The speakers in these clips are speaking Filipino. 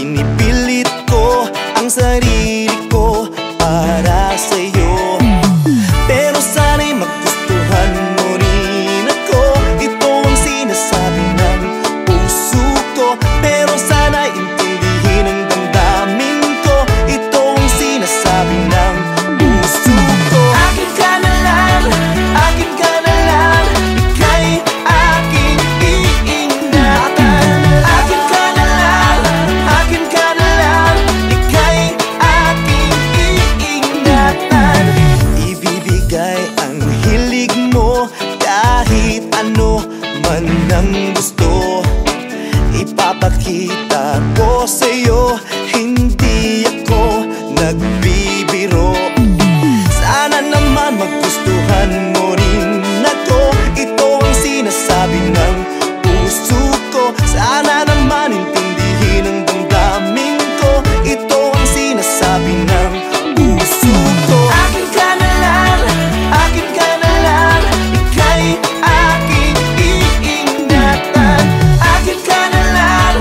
pinipilit ko ang sarili ko para sa'yo. Pero sana'y magustuhan mo rin ako. Ito ang sinasabi ng puso ko. Pero sana'y intindihin ang damdamin ko. Ito ang sinasabi ng puso ko. Akin ka na lang, akin ka na lang, ika'y aking iingatan. Akin ka na lang, akin ka na lang, ika'y aking iingatan. Ibibigay ang hilig mo kahit ano man ang gusto. Ipapakita ko sa'yo, hindi ako nagbibiro. Sana naman magustuhan mo rin ako. Ito ang sinasabi ng puso ko. Sana naman intindihin ang damdamin ko. Ito ang sinasabi ng puso ko. Akin ka na lang, akin ka na lang, ika'y aking iingatan. Akin ka na lang,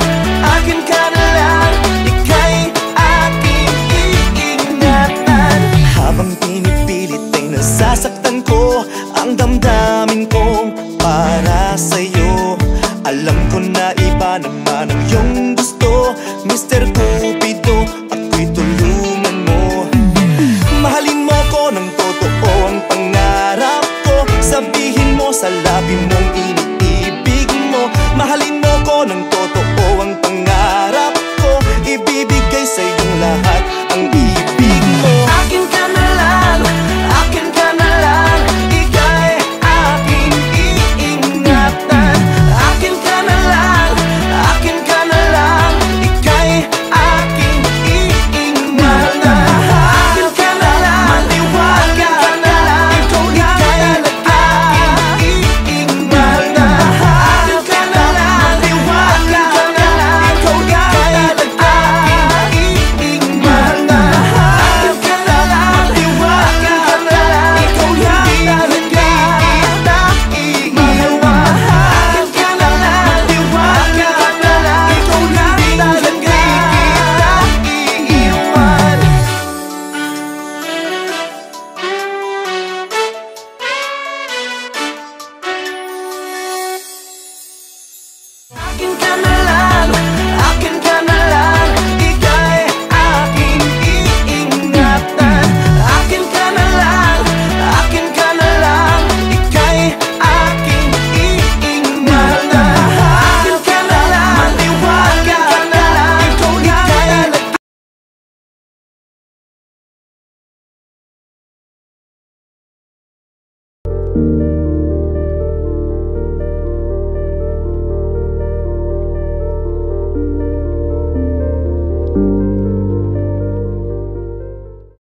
akin ka na lang, ika'y aking iingatan. Habang pinipilit ay nasasaktan ko ang damdamin kong para sa'yo. Alam ko na iba naman ang iyong gusto, Mr. Cupido, ako'y tulungan mo. Mahalin mo ko ng totoo ang pangarap ko. Sabihin mo sa labi mong iniibig mo. Mahalin mo ko ng totoo ang pangarap ko. Ibibigay sa iyong lahat ang ibig mo. Akin ka na lang, akin ka na lang, ika'y aking iingatan. Akin ka na lang, akin ka na lang, ika'y aking iingatan. Akin ka na lang, maniwala ka na lang, ikaw talaga aking iingatan. Akin ka na lang, maniwala ka na lang, ikaw talaga aking iingatan. Akin ka na lang, maniwala ka na lang, ikaw talaga iiwan. Akin ka na lang, maniwala ka na lang, ikaw talaga iiwan. Akin ka na